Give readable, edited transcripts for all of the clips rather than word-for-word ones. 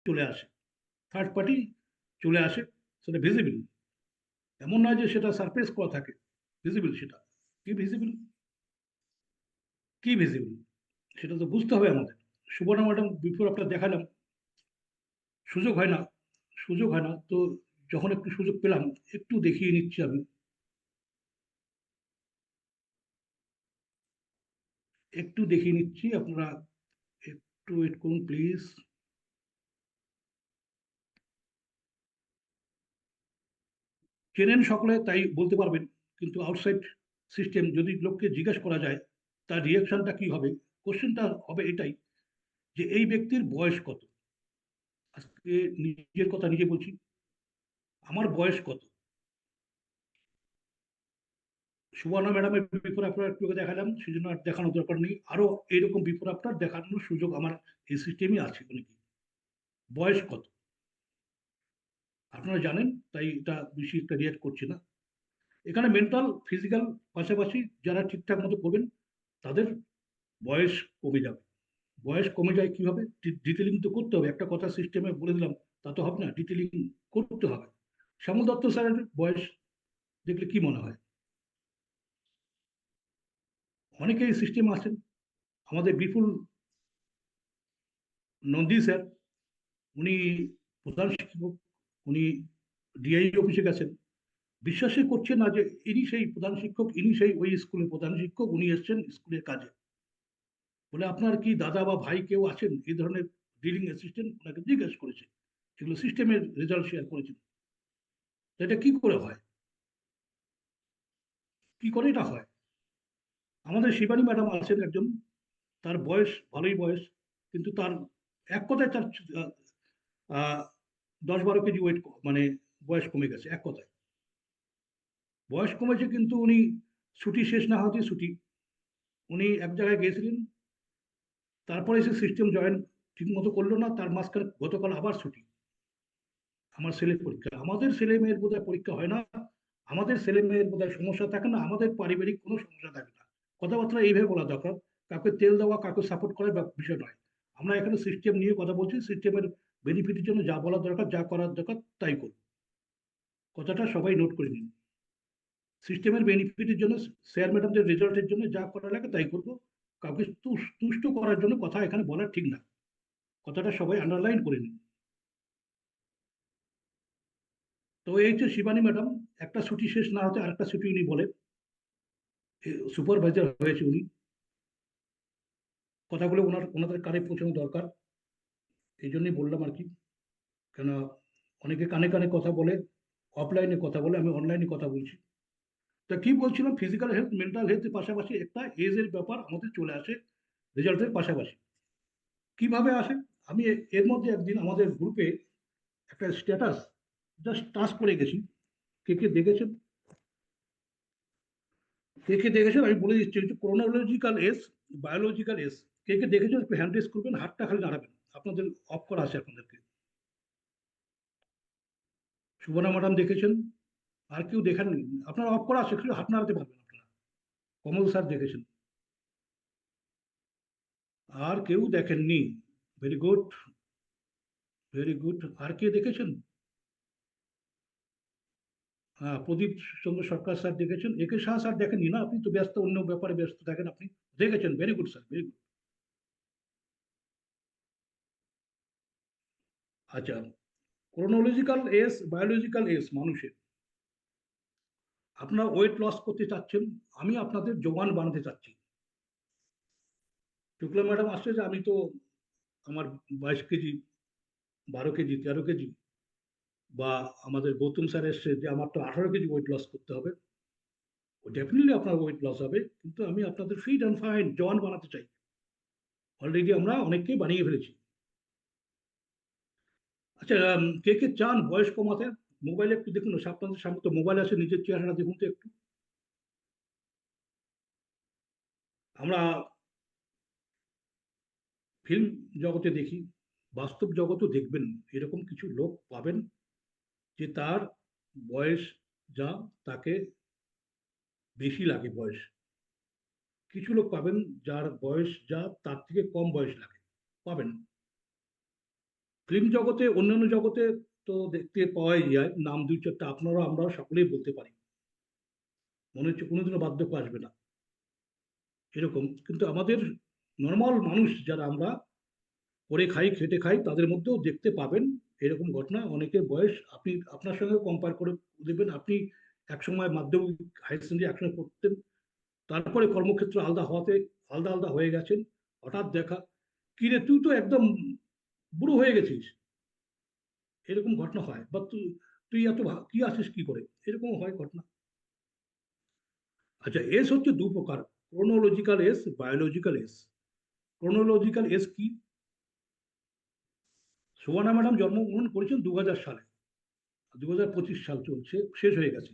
চলে আসে, third party চলে আসে, সেটা ভিজিবল। এমন নয় যে সেটা সারপ্রাইজ করা থাকে, ভিজিবল সেটা। কি ভিজিবল? কি ভিজিবল সেটা তো বুঝতে হবে আমাদের। সুবর্ণা ম্যাডাম বিফোর আপনার দেখালাম, সুযোগ হয় না, সুযোগ হয় না তো, যখন একটু সুযোগ পেলাম একটু দেখিয়ে নিচ্ছি আমি, একটু দেখিয়ে নিচ্ছি, আপনারা একটু ওয়েট করুন প্লিজ। চেনেন সকলে তাই বলতে পারবেন, কিন্তু আউটসাইড সিস্টেম যদি লোককে জিজ্ঞাসা করা যায় তার রিয়াকশনটা কি হবে, কোশ্চেনটা হবে এটাই যে এই ব্যক্তির বয়স কত। আজকে নিজের কথা নিজে বলছি, আমার বয়স কত। সুবর্ণা ম্যাডামের বিফোর আফটার একটু আগে দেখালাম, সেই জন্য আর দেখানোর দরকার নেই, আরো এইরকম বিফোর আফটার দেখানোর সুযোগ আমার এই সিস্টেমই আছে অনেক। বয়স কত আপনারা জানেন, তাই এটা বেশি একটা রিয়াক্ট করছে না। এখানে মেন্টাল ফিজিক্যাল পাশাপাশি যারা ঠিকঠাক মতো করবেন তাদের বয়স কমে যাবে। বয়স কমে যায় কিভাবে? ডিটেলিং তো করতে হবে, একটা কথা সিস্টেমে বলে দিলাম তা তো হবে না, ডিটেলিং করতে হবে। শ্যামল দত্ত স্যারের বয়স দেখলে কি মনে হয়? অনেকেই সিস্টেম আছেন, আমাদের বিপুল নন্দী স্যার, উনি প্রধান শিক্ষক, উনি ডিআই অফিসে গেছেন, বিশ্বাসই করছে না যে ইনি সেই প্রধান শিক্ষক, ইনি সেই ওই স্কুলের প্রধান শিক্ষক, উনি এসছেন স্কুলের কাজে। বলে আপনার কি দাদা বা ভাই কেউ আছেন এই ধরনের ডিলিং অ্যাসিস্ট্যান্ট? ওনাকে জিজ্ঞেস করেছে, এগুলো সিস্টেমের রেজাল্ট শেয়ার করেছেন। তো এটা কি করে হয়, কি করে এটা হয়? আমাদের শিবানী ম্যাডাম আছেন একজন, তার বয়স ভালোই বয়স, কিন্তু তার এক কথায় তার আহ, আহ, 10-12 কেজি ওয়েট, মানে বয়স কমে গেছে এক কথায়। বয়স কমেছে কিন্তু উনি ছুটি শেষ না হতে ছুটি, উনি এক জায়গায় গিয়েছিলেন, তারপরে এসে সিস্টেম জয়েন ঠিক মতো করলো না, তার মাঝখানে গতকাল আবার ছুটি। আমার ছেলের পরীক্ষা, আমাদের ছেলে মেয়ের বোধহয় পরীক্ষা হয় না, আমাদের ছেলে মেয়ের বোধহয় সমস্যা থাকে না, আমাদের পারিবারিক কোনো সমস্যা থাকে না। কথাবার্তা এইভাবে বলা দরকার, কাউকে তেল দেওয়া কাউকে সাপোর্ট করার বিষয় নয়। আমরা এখানে সিস্টেম নিয়ে কথা বলছি, সিস্টেমের বেনিফিটের জন্য যা বলা দরকার যা করার দরকার তাই করব। কথাটা সবাই নোট করে নিন। সিস্টেমের বেনিফিটের জন্য, স্যার ম্যাডামদের রেজাল্টের জন্য যা করা লাগে তাই করবো। কাউকে তুষ্ট করার জন্য কথা এখানে বলা ঠিক না, কথাটা সবাই আন্ডারলাইন করে নিন। তো এই যে শিবানী ম্যাডাম, একটা ছুটি শেষ না হতে আরেকটা ছুটি উনি বলে, সুপারভাইজার হয়েছে উনি, কথাগুলো ওনাদের কানে পৌঁছানো দরকার, এই জন্যই বললাম আর কি। কেন অনেকে কানে কানে কথা বলে, অফলাইনে কথা বলে, আমি অনলাইনে কথা বলছি। তা কি বলছিলাম, ফিজিক্যাল হেলথ মেন্টাল হেলথের পাশাপাশি একটা এজের ব্যাপার আমাদের চলে আসে রেজাল্টের পাশাপাশি। কিভাবে আসে? আমি এর মধ্যে একদিন আমাদের গ্রুপে একটা স্ট্যাটাস জাস্ট টাচ করে গেছি, কে কে দেখেছেন, কে কে দেখেছেন আমি বলে দিচ্ছি, হচ্ছে ক্রোনোলজিক্যাল এজ, বায়োলজিক্যাল এজ। কে কে দেখেছেন একটু হ্যান্ড রেজ করবেন, হাতটা খালি নাড়াবেন, আপনাদের অফ করা আছে আপনাদেরকে। সুবর্ণা ম্যাডাম দেখেছেন, আর কেউ দেখেননি? আপনারা অফ করা আছে, একটু হাত নাড়াতে পারবেন আপনারা। কমল স্যার দেখেছেন, আর কেউ দেখেননি? Very good, very good. আর কে দেখেছেন? হ্যাঁ, প্রদীপ চন্দ্র সরকার স্যার দেখেছেন, একে শাহ স্যার দেখেননি না, আপনি তো ব্যস্ত, অন্য ব্যাপারে ব্যস্ত থাকেন আপনি। দেখেছেন, very good sir, very good. আচ্ছা, ক্রোনোলজিক্যাল এজ বায়োলজিক্যাল এজ মানুষের, আপনারা ওয়েট লস করতে চাচ্ছেন, আমি আপনাদের জোয়ান বানাতে চাচ্ছি। শুক্লা ম্যাডাম আসছে যে আমি তো, আমার 22 কেজি, 12 কেজি, 13 কেজি, বা আমাদের গৌতম স্যার এসছে যে আমার তো 18 কেজি ওয়েট লস করতে হবে, ডেফিনেটলি আপনার ওয়েট লস হবে, কিন্তু আমি আপনাদের ফিট অ্যান্ড ফাইন জওয়ান বানাতে চাই। অলরেডি আমরা অনেককেই বানিয়ে ফেলেছি। আচ্ছা, কে কে চান বয়স কমাতে? মোবাইলে একটু দেখুন, আপনাদের সামনে তো মোবাইল আছে, নিজের চেহারা দেখুন তো একটু। আমরা ফিল্ম জগতে দেখি, বাস্তব জগতেও দেখবেন, এরকম কিছু লোক পাবেন যে তার বয়স যা, তাকে বেশি লাগে বয়স। কিছু লোক পাবেন যার বয়স যা, তার থেকে কম বয়স লাগে, পাবেন। ফিল্ম জগতে, অন্যান্য জগতে তো দেখতে পাওয়াই যায়, নাম দুই চারটা আপনারা আমরা সকলেই বলতে পারি, মনে হচ্ছে কোনোদিনও বার্ধক্য আসবে না এরকম। কিন্তু আমাদের নর্মাল মানুষ যারা আমরা করে খাই, খেটে খাই, তাদের মধ্যেও দেখতে পাবেন এরকম ঘটনা। অনেকের বয়স আপনি আপনার সঙ্গে কম্পেয়ার করে দেবেন, আপনি একসময় মাধ্যমিক হায়ার সেকেন্ডারি একসঙ্গে পড়তেন, তারপরে কর্মক্ষেত্র আলাদা হওয়াতে আলাদা আলাদা হয়ে গেছেন, হঠাৎ দেখা, কিরে তুই তো একদম বুড়ো হয়ে গেছিস, এরকম ঘটনা হয়। বা তুই তুই এত কি আছিস কি করে, এরকম হয় ঘটনা। আচ্ছা, এস হচ্ছে দু প্রকার, chronological S, biological S. Chronological S কি? সুবর্ণা ম্যাডাম জন্মগ্রহণ করেছেন 2000 সালে, 2025 সাল চলছে, শেষ হয়ে গেছে,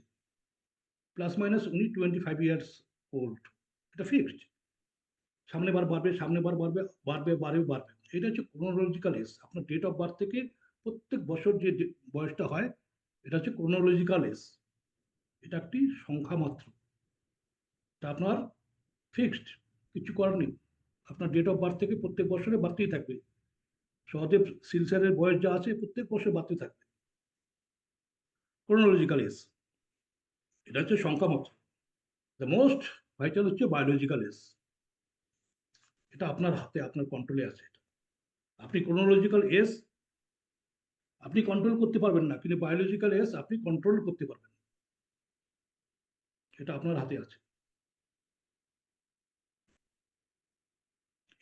প্লাস মাইনাস উনি 25 ইয়ার্স ওল্ড, এটা ফিক্সড। সামনে বার বাড়বে, সামনে বার বাড়বে, বাড়বে বাড়বে বাড়বে, এটা হচ্ছে ক্রোনোলজিক্যাল এজ। আপনার ডেট অফ বার্থ থেকে প্রত্যেক বছর যে বয়সটা হয়, এটা হচ্ছে ক্রোনোলজিক্যাল এজ। এটা একটি সংখ্যা মাত্র, তা আপনার ফিক্সড, কিছু করার নেই। আপনার ডেট অফ বার্থ থেকে প্রত্যেক বছরে বাড়তেই থাকবে। সহদেব সিলসারের বয়স যা আছে প্রত্যেক বছর বাড়তে থাকবে, ক্রোনোলজিক্যাল এজ। এটা হচ্ছে সংখ্যা মাত্র। দ্য মোস্ট ভাইটাল হচ্ছে বায়োলজিক্যাল এজ। এটা আপনার হাতে, আপনার কন্ট্রোলে আছে এটা। আপনি ক্রোনোলজিক্যাল এজ আপনি কন্ট্রোল করতে পারবেন না, কিন্তু বায়োলজিক্যাল এজ আপনি কন্ট্রোল করতে পারবেন, এটা আপনার হাতে আছে।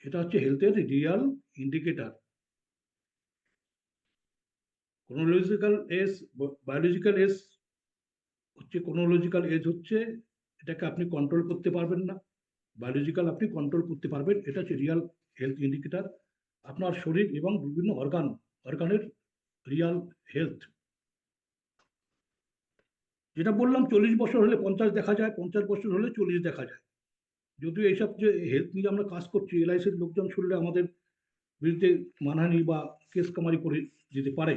এটা হচ্ছে হেলথের real indicator. Chronological age, biological age হচ্ছে, ক্রোনোলজিক্যাল এজ হচ্ছে এটাকে আপনি কন্ট্রোল করতে পারবেন না, বায়োলজিক্যাল আপনি কন্ট্রোল করতে পারবেন। এটা হচ্ছে রিয়াল হেলথ ইন্ডিকেটর, আপনার শরীর এবং বিভিন্ন অর্গানের রিয়াল হেলথ। যেটা বললাম, 40 বছর হলে 50 দেখা যায়, 50 বছর হলে 40 দেখা যায়। যদিও এইসব যে হেলথ নিয়ে আমরা কাজ করছি, এলআইসির লোকজন শুনলে আমাদের বিরুদ্ধে মানহানি বা কেস কামারি করে দিতে পারে।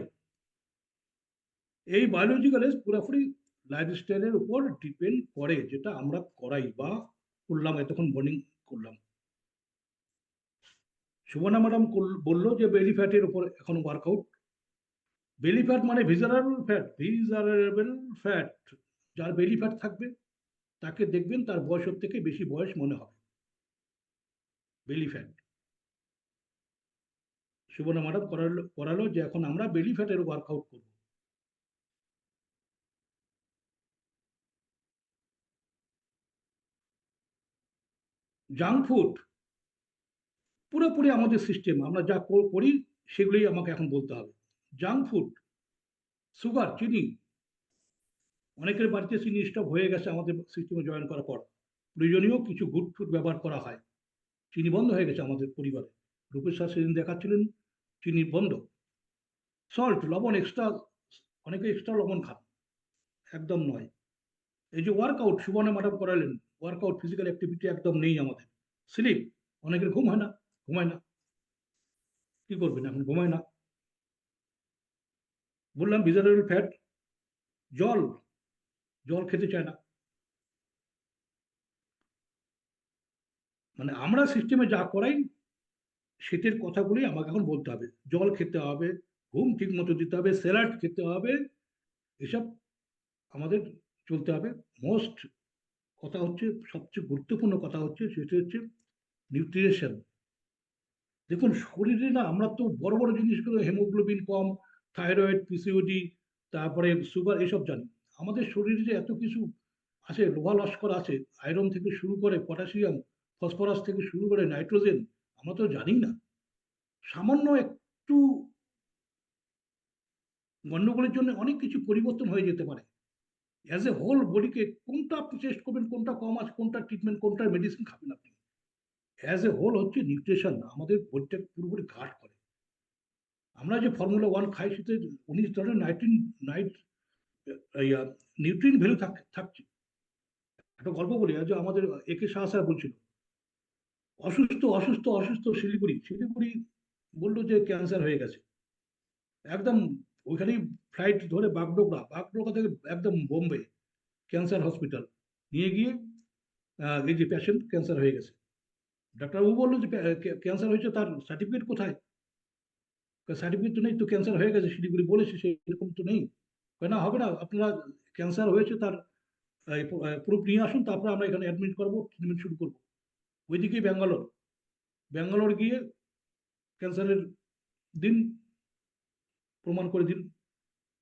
এই বায়োলজিক্যাল এজ পুরোপুরি লাইফস্টাইলের উপর ডিপেন্ড করে, যেটা আমরা করাই বা করলাম, এতক্ষণ বর্নিং করলাম। সুবর্ণা ম্যাডাম বললো যে বেলি ফ্যাটের উপর এখন ওয়ার্কআউট। বেলি ফ্যাট মানে ভিজারেবল ফ্যাট, ভিজারেবল ফ্যাট। যার বেলি ফ্যাট থাকবে তাকে দেখবেন তার বয়সের থেকে বেশি বয়স মনে হবে, বেলি ফ্যাট। সুবর্ণা ম্যাডাম করালো যে এখন আমরা বেলি ফ্যাটের ওয়ার্কআউট করবো। জাঙ্ক ফুড পুরোপুরি আমাদের সিস্টেম, আমরা যা করি সেগুলোই আমাকে এখন বলতে হবে। জাঙ্ক ফুড, সুগার, চিনি, অনেকের বাড়িতে চিনি স্টক হয়ে গেছে আমাদের সিস্টেমে জয়েন করার পর। প্রয়োজনীয় কিছু গুড ফুড ব্যবহার করা হয়, চিনি বন্ধ হয়ে গেছে আমাদের পরিবারে। রূপেশ স্যার সেদিন দেখাচ্ছিলেন, চিনি বন্ধ। সল্ট, লবণ এক্সট্রা, অনেকে এক্সট্রা লবণ খান, একদম নয়। এই যে ওয়ার্কআউট সুবর্ণা ম্যাডাম করালেন, ওয়ার্কআউট ফিজিক্যাল অ্যাক্টিভিটি একদম নেই আমাদের। স্লিপ, অনেকের ঘুম হয় না, ঘুমায় না, কি করবেন এখন, ঘুমায় না। বললাম ভিজারেবল ফ্যাট, জল, জল খেতে চায় না। মানে আমরা সিস্টেমে যা করাই সেটের কথাগুলি আমাকে এখন বলতে হবে। জল খেতে হবে, ঘুম ঠিক মতো দিতে হবে, স্যালাড খেতে হবে, এসব আমাদের চলতে হবে। মোস্ট কথা হচ্ছে, সবচেয়ে গুরুত্বপূর্ণ কথা হচ্ছে, সেটা হচ্ছে নিউট্রিশন। দেখুন শরীরে না, আমরা তো বড় বড় জিনিসগুলো, হেমোগ্লোবিন কম, থাইরয়েড, পিসিওডি, তারপরে সুগার, এসব জানি। আমাদের শরীরে যে এত কিছু আছে, লোহা লস্কর আছে, আয়রন থেকে শুরু করে পটাশিয়াম, ফসফরাস থেকে শুরু করে নাইট্রোজেন, আমরা তো জানি না। সামান্য একটু গন্ডগোলের জন্য অনেক কিছু পরিবর্তন হয়ে যেতে পারে। অ্যাজ এ হোল বডিকে কোনটা আপনি টেস্ট করবেন, কোনটা কম আছে, কোনটা ট্রিটমেন্ট, কোনটা মেডিসিন খাবেন আপনি, অ্যাজ এ হোল হচ্ছে নিউট্রিশন আমাদের বডিটাকে পুরোপুরি গার্ড করে। আমরা যে ফর্মুলা 1 খাই সেতে 19 ধরনের নাইট নিউট্রিন ভ্যালু থাকছে। একটা গল্প বলি, আজ আমাদের একে শাহ স্যার বলছিল, অসুস্থ অসুস্থ অসুস্থ, শিলিগুড়ি শিলিগুড়ি, বললো যে ক্যান্সার হয়ে গেছে। একদম ওইখানেই ফ্লাইট ধরে বাগডোগরা, বাগডোগরা থেকে একদম বোম্বে ক্যান্সার হসপিটাল নিয়ে গিয়ে, এই যে পেশেন্ট ক্যান্সার হয়ে গেছে, ডাক্তারবাবু বললো যে ক্যান্সার হয়েছে, তার সার্টিফিকেট কোথায়? সার্টিফিকেট তো নেই, তো ক্যান্সার হয়ে গেছে শিলিগুড়ি বলেছে, সেরকম তো নেই। না, হবে না, আপনারা ক্যান্সার হয়েছে তার প্রুফ নিয়ে আসুন, তারপরে আমরা এখানে অ্যাডমিট করবো, ট্রিটমেন্ট শুরু করবো। ওইদিকে ব্যাঙ্গালোর, ব্যাঙ্গালোর গিয়ে ক্যান্সারের দিন, প্রমাণ করে দিন,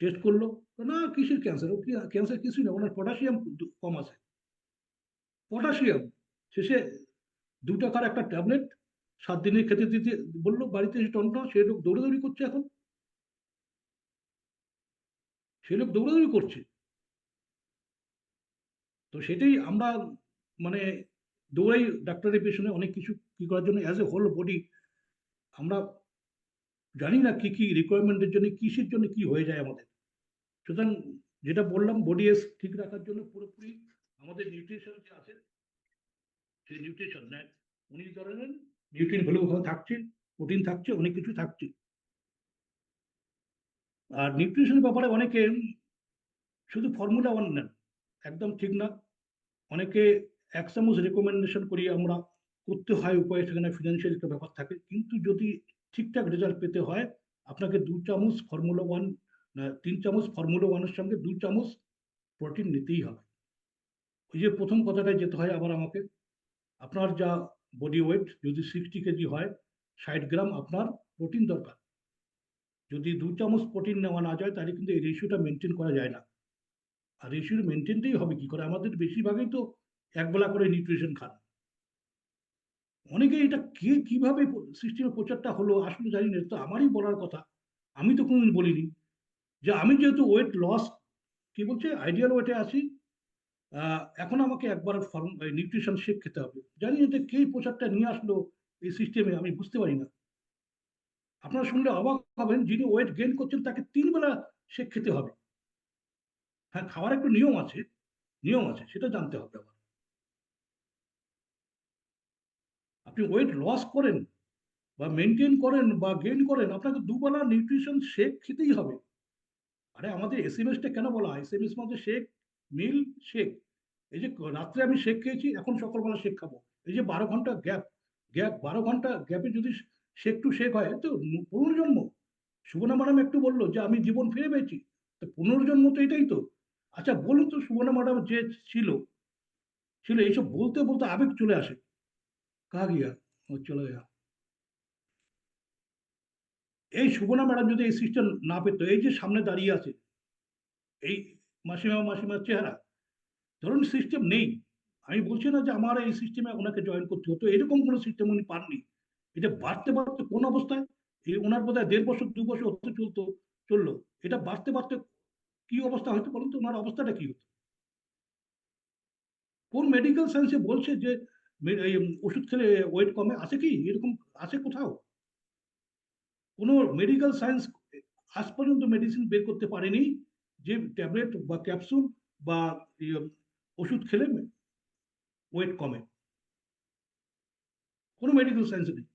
টেস্ট করলো, না কিসের ক্যান্সার, ও ক্যান্সার কিছুই না, ওনার পটাশিয়াম কম আছে। পটাশিয়াম শেষে 2 টাকার একটা ট্যাবলেট 7 দিনে খেতে দিতে বললো, বাড়িতে এসে টনটা, সে লোক দৌড়াদৌড়ি করছে এখন, সে লোক দৌড়াদৌড়ি করছে। তো সেটাই আমরা মানে দৌড়াই ডাক্তারের পেছনে অনেক কিছু কি করার জন্য, অ্যাজ এ হোল বডি আমরা জানি না কি কি রিকোয়ারমেন্টের জন্য, কিসের জন্য কি হয়ে যায় আমাদের। সুতরাং যেটা বললাম, বডি এস ঠিক রাখার জন্য পুরোপুরি আমাদের নিউট্রিশন যে আছে, সেই নিউট্রিশন নেয় উনি ধরেন, নিউট্রিন ভ্যালু ওখানে থাকছে, প্রোটিন থাকছে, অনেক কিছু থাকছে। আর নিউট্রিশনের ব্যাপারে অনেকে শুধু ফর্মুলা 1 নেন, একদম ঠিক না। অনেকে 1 চামচ রেকমেন্ডেশন করি আমরা, করতে হয় উপায়, সেখানে ফিনান্সিয়াল একটা ব্যাপার থাকে, কিন্তু যদি ঠিকঠাক রেজাল্ট পেতে হয় আপনাকে 2 চামচ ফর্মুলা 1, 3 চামচ ফর্মুলা 1-এর সঙ্গে 2 চামচ প্রোটিন নিতেই হবে। ওই যে প্রথম কথাটায় যেতে হয় আবার আমাকে, আপনার যা বডি ওয়েট যদি 60 কেজি হয়, 60 গ্রাম আপনার প্রোটিন দরকার। যদি 2 চামচ প্রোটিন নেওয়া না যায়, তাহলে কিন্তু এই রেশিওটা মেনটেন করা যায় না। আর রেশিও মেনটেনটাই হবে কি করে, আমাদের বেশিরভাগই তো একবেলা করে নিউট্রিশন খান। অনেকে এটা কে কিভাবে সিস্টেমের প্রচারটা হলো আসলে জানি না, তো আমারই বলার কথা, আমি তো কোনোদিন বলিনি। যে আমি যেহেতু ওয়েট লস, কি বলছে, আইডিয়াল ওয়েটে আছি, এখন আমাকে একবার নিউট্রিশন শেক খেতে হবে। জানি এটা কে প্রচারটা নিয়ে আসলো এই সিস্টেমে, আমি বুঝতে পারি না। আপনারা শুনলে অবাক হবেন, যিনি ওয়েট গেইন করছেন তাকে 3 বেলা শেক খেতে হবে। হ্যাঁ, খাওয়ার একটু নিয়ম আছে, নিয়ম আছে, সেটা জানতে হবে আবার। আপনি ওয়েট লস করেন বা মেনটেন করেন বা গেইন করেন, আপনাকে 2 বেলা নিউট্রিশন শেক খেতেই হবে। আরে আমাদের এসএমএস টা কেন বলা হয়, এসএমএস মধ্যে শেক, মিল, শেক। এই যে রাত্রে আমি শেক খেয়েছি, এখন সকালবেলা শেক খাবো, এই যে 12 ঘন্টা গ্যাপ, 12 ঘন্টা গ্যাপে যদি শেক টু শেক হয়, তো পুনর্জন্ম। সুবর্ণা ম্যাডাম একটু বললো যে আমি জীবন ফিরে পেয়েছি, তো পুনর্জন্ম তো এটাই তো। আচ্ছা বলুন তো, সুবর্ণা ম্যাডাম যে ছিল ছিল এইসব বলতে বলতে আবেগ চলে আসে, কাহা গিয়া, ও চলে গেল। এই সুবর্ণা ম্যাডাম যদি এই সিস্টেম না পেতো, এই যে সামনে দাঁড়িয়ে আছে এই মাসিমা মাসিমার চেহারা, ধরুন সিস্টেম নেই, আমি বলছি না যে আমার এই সিস্টেমে ওনাকে জয়েন করতে হতো, এরকম কোনো সিস্টেম উনি পাননি। এটা বাড়তে বাড়তে কোন অবস্থায়, এই ওনার বোধহয় 1.5 বছর 2 বছর হতে চললো, এটা বাড়তে বাড়তে কি অবস্থা হয়তো বলুন তো, ওনার অবস্থাটা কি হতো। কোন মেডিকেল সায়েন্সে বলছে যে এই ওষুধ খেলে ওয়েট কমে, আছে কি এরকম, আছে কোথাও? কোন মেডিকেল সায়েন্স আজ পর্যন্ত মেডিসিন বের করতে পারেনি যে ট্যাবলেট বা ক্যাপসুল বা ইয়ে, ওষুধ খেলে ওয়েট কমে। কোনো মেডিকেল সায়েন্স নেই।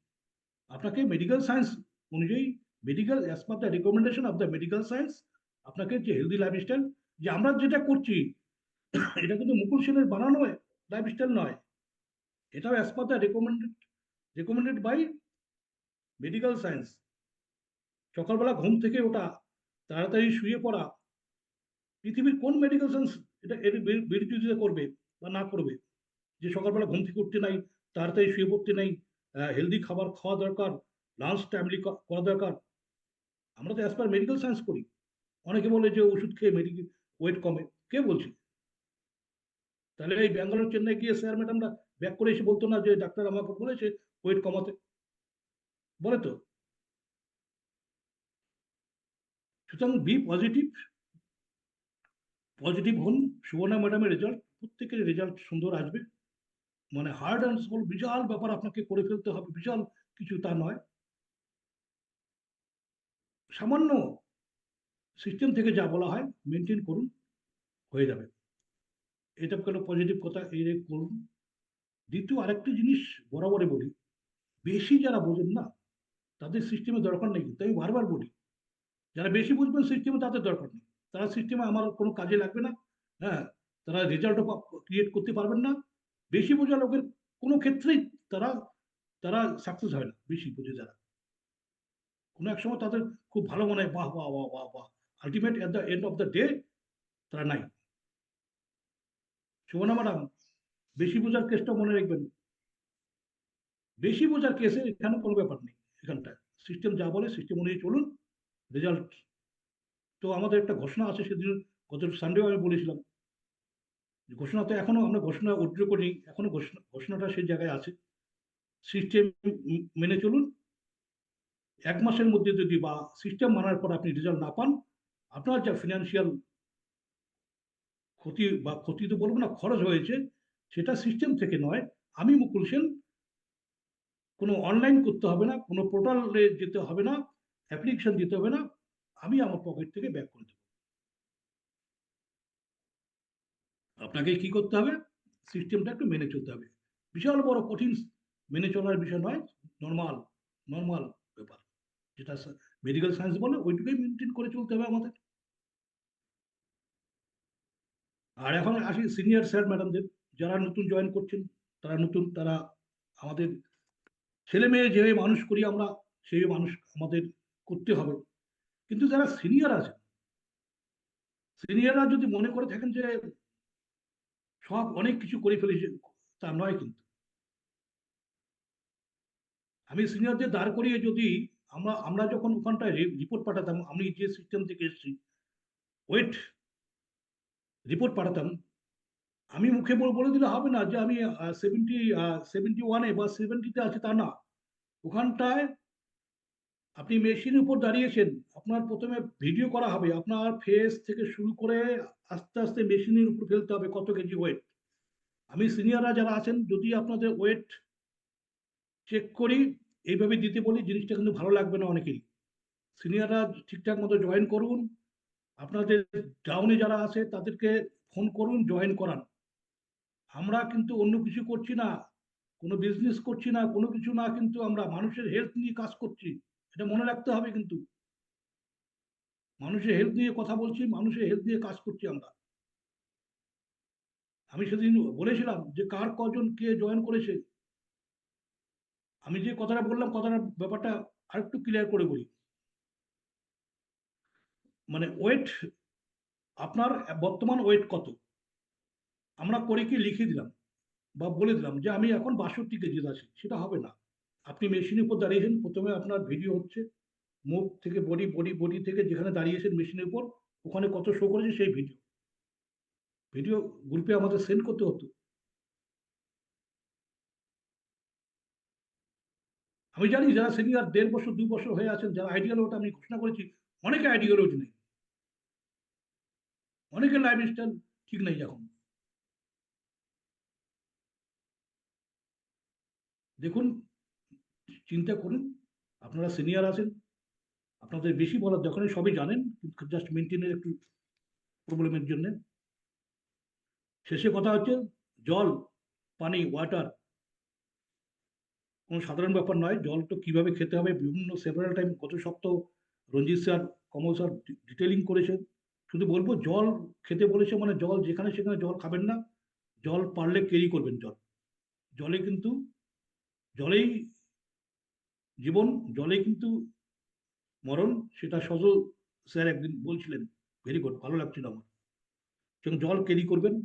আপনাকে মেডিকেল সায়েন্স অনুযায়ী, medical as per the recommendation of the medical science, আপনাকে যে হেলদি লাইফস্টাইল, যে আমরা যেটা করছি, এটা কিন্তু মুকুল সেনের বানানো লাইফস্টাইল নয়, এটাও as per the recommended by medical science. সকালবেলা ঘুম থেকে ওঠা, তাড়াতাড়ি শুয়ে পড়া, পৃথিবীর কোন মেডিকেল সায়েন্স এটা এর বিরোধিতা করবে বা না করবে, যে সকালবেলা ঘুম থেকে উঠতে নাই, তাড়াতাড়ি শুয়ে পড়তে নাই, হেলদি খাবার খাওয়া দরকার, লাঞ্চ টাইমলি করা দরকার। আমরা তো অ্যাজ পার মেডিকেল সায়েন্স করি। অনেকে বলে যে ওষুধ খেয়ে মেডিকেল ওয়েট কমে, কে বলছে? তাহলে এই ব্যাঙ্গালোর চেন্নাই গিয়ে স্যার ম্যাডামরা ব্যাক করে এসে বলতো না যে ডাক্তার আমাকে বলেছে ওয়েট কমাতে, বলে তো। সুতরাং বি পজিটিভ, পজিটিভ হন। সুবর্ণা ম্যাডামের রেজাল্ট, প্রত্যেকের রেজাল্ট সুন্দর আসবে। মানে হার্ড অ্যান্ড সোল বিশাল ব্যাপার আপনাকে করে ফেলতে হবে, বিশাল কিছু তা নয়, সামান্য সিস্টেম থেকে যা বলা হয় মেনটেন করুন, হয়ে যাবে। এটা কোনো পজিটিভ কথা, এই করুন। দ্বিতীয় আরেকটি জিনিস বরাবরই বলি, বেশি যারা বোঝেন না তাদের সিস্টেমে দরকার নেই, কিন্তু আমি বারবার বলি, যারা বেশি বুঝবেন সিস্টেমে তাদের দরকার নেই, তারা সিস্টেমে আমার কোনো কাজে লাগবে না। হ্যাঁ, তারা রেজাল্টও ক্রিয়েট করতে পারবেন না। বেশি বোঝা লোকের কোনো ক্ষেত্রেই তারা তারা সাকসেস হয় না, বেশি বুঝে যারা। কোনো এক সময় তাদের খুব ভালো মনে হয়, বাহ বাহ বাহ বাহ বাহ, ultimate at the end of the day তারা নাই। সুবর্ণা ম্যাডাম, বেশি বোঝার কেসটা মনে রাখবেন, বেশি বোঝার কেসে এখানে কোনো ব্যাপার নেই। এখানটায় সিস্টেম যা বলে সিস্টেম অনুযায়ী চলুন, রেজাল্ট। তো আমাদের একটা ঘোষণা আছে, সেদিন গত সানডেও আমি বলেছিলাম, ঘোষণা তো এখনো আমরা ঘোষণা উইথড্র করিনি, এখনো ঘোষণাটা সেই জায়গায় আছে। সিস্টেম মেনে চলুন। 1 মাসের মধ্যে যদি বা সিস্টেম মানার পর আপনি রেজাল্ট না পান, আপনার যা ফিনান্সিয়াল ক্ষতি, বা ক্ষতি তো বলবো না, খরচ হয়েছে, সেটা সিস্টেম থেকে নয়। আমি মুকুল সেন, কোনো অনলাইন করতে হবে না, কোনো পোর্টালে যেতে হবে না, অ্যাপ্লিকেশন দিতে হবে না, আমি আমার পকেট থেকে ব্যাক করে দেবো। আপনাকে কি করতে হবে, সিস্টেমটা একটু মেনে চলতে হবে। বিশাল বড় কঠিন মেনে চলার বিষয় নয়, নর্মাল নর্মাল ব্যাপার, যেটা মেডিকেল সায়েন্স বলে ওইটুকুই মেনটেন করে চলতে হবে আমাদের। আর এখন আসি সিনিয়র স্যার ম্যাডামদের, যারা নতুন জয়েন করছেন, তারা নতুন, তারা আমাদের ছেলে মেয়ে যেভাবে মানুষ করি আমরা, সেই মানুষ আমাদের করতে হবে। কিন্তু যারা সিনিয়র আছে, সিনিয়ররা যদি মনে করে থাকেন যে সব অনেক কিছু করে ফেলেছে, তা নয় কিন্তু। আমি সিনিয়রদের দাঁড় করিয়ে যদি, আমরা আমরা যখন ওখানটায় রিপোর্ট পাঠাতাম, আমি যে সিস্টেম থেকে এসেছি, ওয়েট রিপোর্ট পাঠাতাম, আমি মুখে বলে দিলে হবে না যে আমি 71-এ বা 70-তে আছি, তা না। ওখানটায় আপনি মেশিনের উপর দাঁড়িয়েছেন, আপনার প্রথমে ভিডিও করা হবে, আপনার ফেস থেকে শুরু করে আস্তে আস্তে মেশিনের উপর ফেলতে হবে কত কেজি ওয়েট। আমি সিনিয়ররা যারা আছেন, যদি আপনাদের ওয়েট চেক করি, এইভাবে দিতে বলি, জিনিসটা কিন্তু ভালো লাগবে না অনেকেরই। সিনিয়ররা ঠিকঠাক মতো জয়েন করুন, আপনাদের ডাউনে যারা আছে তাদেরকে ফোন করুন, জয়েন করান। আমরা কিন্তু অন্য কিছু করছি না, কোনো বিজনেস করছি না, কোনো কিছু না, কিন্তু আমরা মানুষের হেলথ নিয়ে কাজ করছি, এটা মনে রাখতে হবে কিন্তু। মানুষের হেলথ নিয়ে কথা বলছি, মানুষের হেলথ নিয়ে কাজ করছি আমরা। আমি সেদিন বলেছিলাম যে কার কজন কে জয়েন করেছে। আমি যে কথাটা বললাম, কথাটার ব্যাপারটা আরেকটু ক্লিয়ার করে বলি। মানে ওয়েট, আপনার বর্তমান ওয়েট কত, আমরা করে কি লিখে দিলাম বা বলে দিলাম যে আমি এখন 62 কেজি আছি, সেটা হবে না। আপনি মেশিনের উপর দাঁড়িয়েছেন, প্রথমে আপনার ভিডিও হচ্ছে, মুখ থেকে বডি, বডি থেকে যেখানে দাঁড়িয়েছেন মেশিনের উপর, ওখানে কত শো করেছে সেই ভিডিও, ভিডিও গ্রুপে আমাদের সেন্ড করতে হতো। আমি জানি যারা সিনিয়র 1.5 বছর 2 বছর হয়ে আছেন, যারা আইডিয়াল ওটা আমি ঘোষণা করেছি, অনেকে আইডিওলজি নেই, অনেকের লাইফ স্টাইল ঠিক নেই এখন। দেখুন, চিন্তা করুন, আপনারা সিনিয়র আছেন, আপনাদের বেশি বলার দরকার নেই, সবই জানেন, কিন্তু জাস্ট মেনটেনের একটু প্রবলেমের জন্য। শেষে কথা হচ্ছে, জল, পানি, ওয়াটার কোনো সাধারণ ব্যাপার নয়। জল তো কিভাবে খেতে হবে, বিভিন্ন সেভারাল টাইম, গত সপ্তাহ রঞ্জিত স্যার, কমল স্যার ডিটেলিং করেছে। শুধু বলবো, জল খেতে বলেছে মানে জল যেখানে সেখানে জল খাবেন না, জল পারলে ক্যারি করবেন। জল, জলে কিন্তু, জলেই জীবন, জলে কিন্তু মরণ, সেটা সজল স্যার একদিন বলছিলেন। ভেরি গুড, ভালো লাগছিল আমার। সুতরাং জল ক্যারি করবেন,